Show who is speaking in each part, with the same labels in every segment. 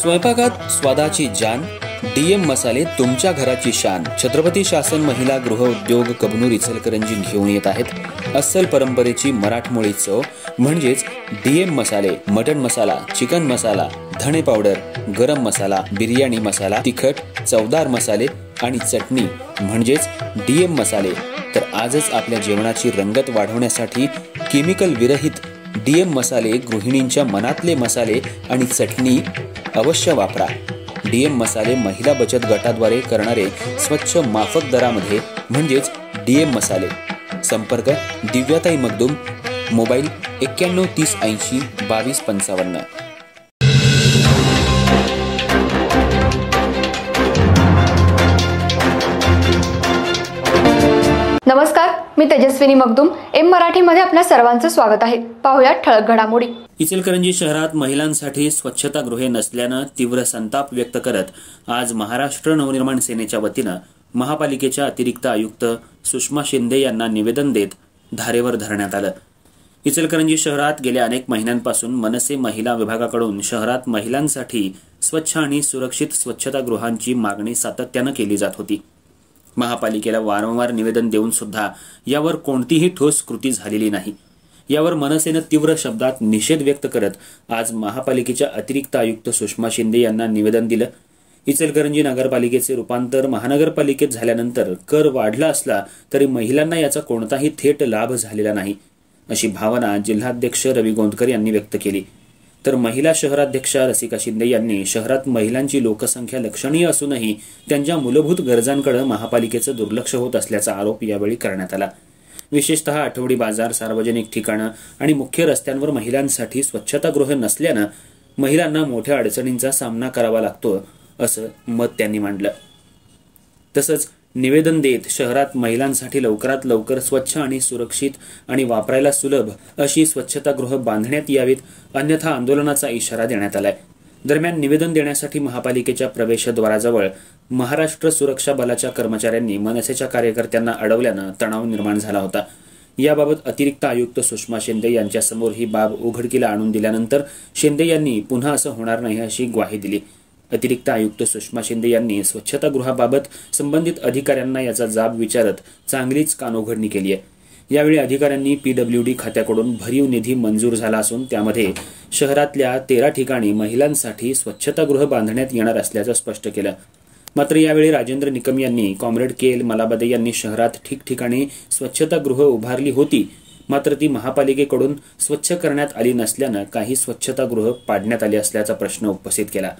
Speaker 1: स्वयंपाकात स्वादाची जान, डीएम मसाले तुमच्या घराची शान। छत्रपती शासन महिला गृह उद्योग कबनूर इचलकरंजी घेऊन येत आहेत अस्सल परंपरेची मराठमोळी चव म्हणजेच डीएम मसाले। मटन मसाला, चिकन मसाला, धणे पावडर, गरम मसाला, बिर्याणी मसाला, तिखट, चवदार मसाले आणि चटणी म्हणजेच डीएम मसाले। तर आजच आपल्या जेवणाची रंगत वाढवण्यासाठी केमिकल विरहित डीएम मसाले, गृहिणींच्या मनातले मसाले आणि चटणी अवश्य वापरा। डीएम मसाले महिला बचत गटाद्वारे करणारे स्वच्छ माफक दरामध्ये म्हणजेच डीएम मसाले। संपर्क दिव्याताई मगदूम, मोबाईल 91 30 80 22 55।
Speaker 2: नमस्कार, मी तेजस्विनी मगदूम। एम मराठीमध्ये आपल्या सर्वांचं स्वागत आहे। पाहूया ठळक घडामोडी।
Speaker 1: इचलकरंजी शहरात महिलांसाठी स्वच्छतागृहे नसल्यानं तीव्र संताप व्यक्त करत आज महाराष्ट्र नवनिर्माण सेनेच्या वतीनं महापालिकेच्या अतिरिक्त आयुक्त सुषमा शिंदे यांना निवेदन देत धारेवर धरण्यात आलं। इचलकरंजी शहरात गेल्या अनेक महिन्यांपासून मनसे महिला विभागाकडून शहरात महिलांसाठी स्वच्छ आणि सुरक्षित स्वच्छतागृहांची मागणी सातत्यानं केली जात होती। महापालिकेला वारंवार निवेदन देऊन सुद्धा यावर कोणतीही ठोस कृती झालेली नाही। यावर मनसेनं तीव्र शब्दात निषेध व्यक्त करत आज महापालिकेच्या अतिरिक्त आयुक्त सुषमा शिंदे यांना निवेदन दिलं। इचलकरंजी नगरपालिकेचे रूपांतर महानगरपालिकेत झाल्यानंतर कर वाढला असला तरी महिलांना याचा कोणताही थेट लाभ झालेला नाही, अशी भावना जिल्हाध्यक्ष रवी गोंदकर यांनी व्यक्त केली। तर महिला शहराध्यक्षा रसिका शिंदे यांनी शहरात महिलांची लोकसंख्या लक्षणीय असूनही त्यांच्या मूलभूत गरजांकडे महापालिकेचं दुर्लक्ष होत असल्याचा आरोप यावेळी करण्यात आला। विशेषतः आठवडी बाजार, सार्वजनिक ठिकाणं आणि मुख्य रस्त्यांवर महिलांसाठी स्वच्छतागृह नसल्यानं महिलांना मोठ्या अडचणींचा सामना करावा लागतो, असं मत त्यांनी मांडलं। तसंच निवेदन देत शहरात महिलांसाठी लवकरात लवकर स्वच्छ आणि सुरक्षित आणि वापरायला सुलभ अशी स्वच्छतागृह बांधण्यात यावीत, अन्यथा आंदोलनाचा इशारा देण्यात आलाय। दरम्यान निवेदन देण्यासाठी महापालिकेच्या प्रवेशद्वाराजवळ महाराष्ट्र सुरक्षा बलाच्या कर्मचाऱ्यांनी मनसेच्या कार्यकर्त्यांना अडवल्यानं तणाव निर्माण झाला होता। याबाबत अतिरिक्त आयुक्त सुषमा शिंदे यांच्यासमोर ही बाब उघडकीला आणून दिल्यानंतर शिंदे यांनी पुन्हा असं होणार नाही अशी ग्वाही दिली। अतिरिक्त आयुक्त सुषमा शिंदे यांनी स्वच्छतागृहाबाबत संबंधित अधिकाऱ्यांना याचा जाब विचारत चांगलीच कानउघडणी केली आहे। यावेळी अधिकाऱ्यांनी पीडब्ल्यूडी खात्याकडून भरीव निधी मंजूर झाला असून त्यामध्ये शहरातल्या 13 ठिकाणी महिलांसाठी स्वच्छतागृह बांधण्यात येणार असल्याचं स्पष्ट केलं। मात्र यावेळी राजेंद्र निकम यांनी कॉम्रेड के.एल. मलाबदे यांनी शहरात ठिकठिकाणी स्वच्छतागृह उभारली होती, मात्र ती महापालिकेकडून स्वच्छ करण्यात आली नसल्यानं काही स्वच्छतागृह पाडण्यात आली असल्याचा प्रश्न उपस्थित केला।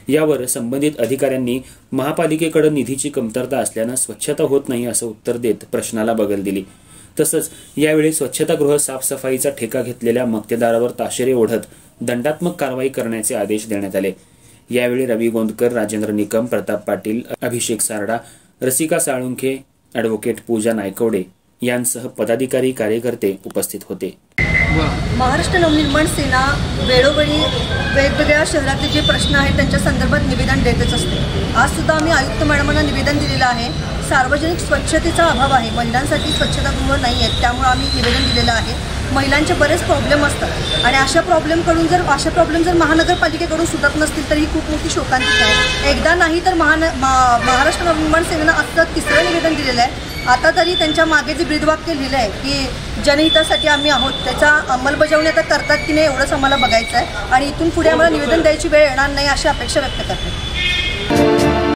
Speaker 1: यावर संबंधित अधिकाऱ्यांनी महापालिकेकडे निधीची कमतरता असल्यानं स्वच्छता होत नाही असं उत्तर देत प्रश्नाला बगल दिली। तसंच यावेळी स्वच्छतागृह साफसफाईचा ठेका घेतलेल्या मक्तेदारावर ताशेरे ओढत दंडात्मक कारवाई करण्याचे आदेश देण्यात आले। यावेळी रवी गोंदकर, राजेंद्र निकम, प्रताप पाटील, अभिषेक सारडा, रसिका साळुंखे, ॲडव्होकेट पूजा नायकवडे यांसह पदाधिकारी, कार्यकर्ते उपस्थित होते।
Speaker 3: महाराष्ट्र नवनिर्माण सेना वेळोवेळी वेगवेगळ्या शहरातले जे प्रश्न आहेत त्यांच्या संदर्भात निवेदन देतच असते। आज सुद्धा आम्ही आयुक्त मॅडमांना निवेदन दिलेलं आहे। सार्वजनिक स्वच्छतेचा अभाव आहे, महिलांसाठी स्वच्छतागृह नाही आहेत, त्यामुळे आम्ही निवेदन दिलेलं आहे। महिलांचे बरेच प्रॉब्लेम असतात आणि अशा प्रॉब्लेम जर महानगरपालिकेकडून सुटत नसतील तर ही खूप मोठी शोकांतिका आहे। एकदा नाही तर महाराष्ट्र नवनिर्माण सेनेनं असं 3रं निवेदन दिलेलं आहे। आता तरी त्यांच्या मागे जे ब्रीदवाक्य लिहिलं आहे की जनहितासाठी आम्ही आहोत, त्याचा अंमलबजावणी आता करतात की नाही एवढंच आम्हाला बघायचं आहे आणि इथून पुढे आम्हाला निवेदन द्यायची वेळ येणार नाही अशी अपेक्षा व्यक्त करते।